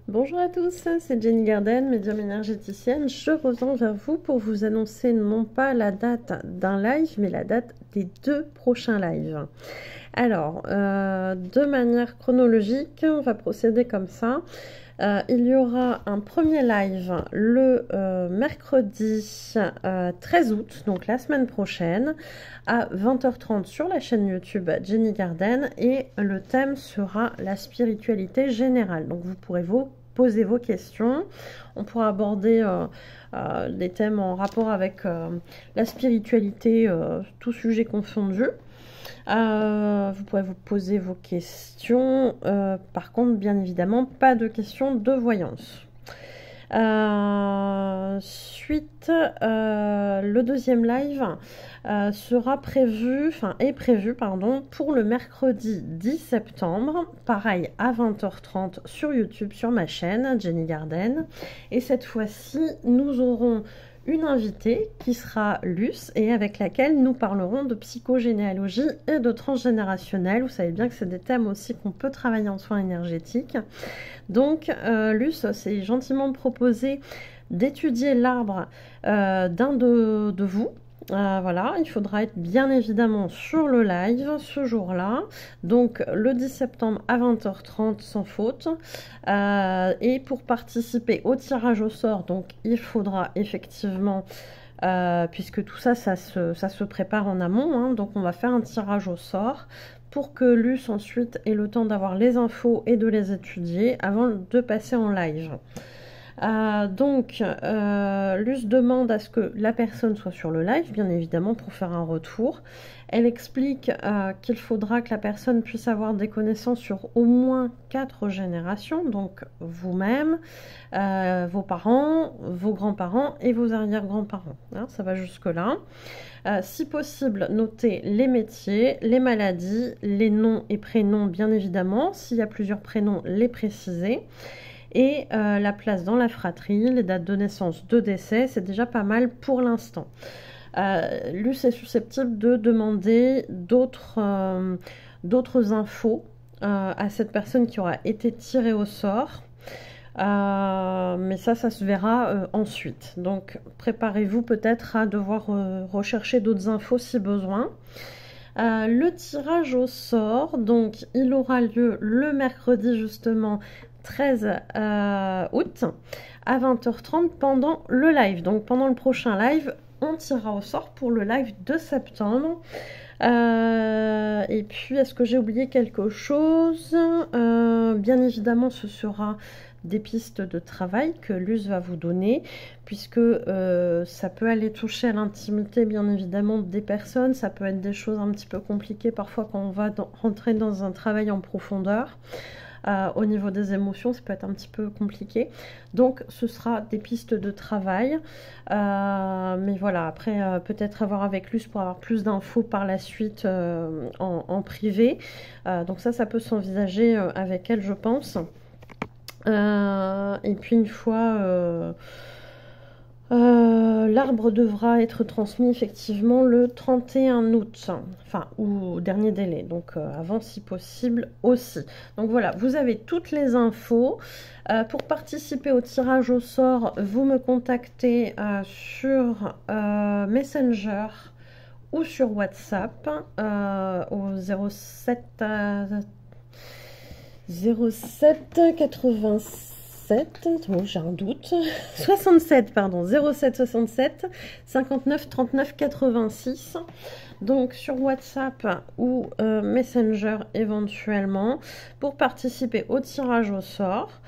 Bonjour à tous, c'est Jenny Garden, médium énergéticienne. Je reviens vers vous pour vous annoncer non pas la date d'un live, mais la date des 2 prochains lives. Alors, de manière chronologique, on va procéder comme ça. Il y aura un premier live le mercredi 13 août, donc la semaine prochaine, à 20h30 sur la chaîne YouTube Jenny Garden, et le thème sera la spiritualité générale. Donc vous pourrez poser vos questions. On pourra aborder des thèmes en rapport avec la spiritualité, tout sujet confondu. Vous pourrez vous poser vos questions. Par contre, bien évidemment, pas de questions de voyance. Le deuxième live est prévu pour le mercredi 10 septembre, pareil à 20h30 sur YouTube, sur ma chaîne Jenny Garden. Et cette fois-ci, nous aurons une invitée qui sera Luce et avec laquelle nous parlerons de psychogénéalogie et de transgénérationnel. Vous savez bien que c'est des thèmes aussi qu'on peut travailler en soins énergétiques. Donc Luce s'est gentiment proposé d'étudier l'arbre d'un de vous. Voilà, il faudra être bien évidemment sur le live ce jour-là, donc le 10 septembre à 20h30 sans faute. Et pour participer au tirage au sort, donc il faudra effectivement, puisque tout ça, ça se prépare en amont, hein, donc on va faire un tirage au sort pour que Luce ensuite ait le temps d'avoir les infos et de les étudier avant de passer en live. Luce demande à ce que la personne soit sur le live, bien évidemment, pour faire un retour. Elle explique qu'il faudra que la personne puisse avoir des connaissances sur au moins 4 générations, donc vous-même, vos parents, vos grands-parents et vos arrière-grands-parents. Hein, ça va jusque-là. Si possible, notez les métiers, les maladies, les noms et prénoms, bien évidemment. S'il y a plusieurs prénoms, les préciser. Et la place dans la fratrie, les dates de naissance, de décès, c'est déjà pas mal pour l'instant. Luce est susceptible de demander d'autres infos à cette personne qui aura été tirée au sort. Mais ça se verra ensuite. Donc préparez-vous peut-être à devoir rechercher d'autres infos si besoin. Le tirage au sort, donc il aura lieu le mercredi justement 13 août à 20h30 pendant le live. Donc pendant le prochain live, on tirera au sort pour le live de septembre. Et puis, est-ce que j'ai oublié quelque chose? Bien évidemment, ce sera des pistes de travail que Luce va vous donner, puisque ça peut aller toucher à l'intimité, bien évidemment, des personnes. Ça peut être des choses un petit peu compliquées parfois quand on va rentrer dans un travail en profondeur. Au niveau des émotions, ça peut être un petit peu compliqué. Donc, ce sera des pistes de travail. Mais voilà, après, peut-être avoir avec Luce pour avoir plus d'infos par la suite en privé. Donc ça peut s'envisager avec elle, je pense. Et puis, une fois... l'arbre devra être transmis effectivement le 31 août, enfin, ou dernier délai, donc avant si possible aussi. Donc voilà, vous avez toutes les infos. Pour participer au tirage au sort, vous me contactez sur Messenger ou sur WhatsApp au 07 86. Bon, j'ai un doute. 67, pardon. 07 67 59 39 86. Donc sur WhatsApp ou Messenger éventuellement pour participer au tirage au sort.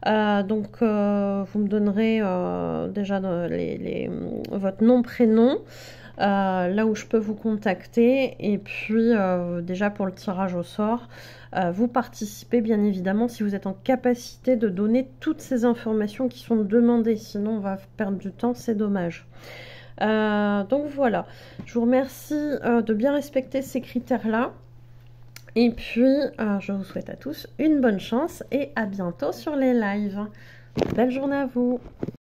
Vous me donnerez déjà votre nom, prénom. Là où je peux vous contacter, et puis déjà pour le tirage au sort, vous participez bien évidemment si vous êtes en capacité de donner toutes ces informations qui sont demandées, sinon on va perdre du temps, c'est dommage. Donc voilà, je vous remercie de bien respecter ces critères-là, et puis je vous souhaite à tous une bonne chance et à bientôt sur les lives. Belle journée à vous.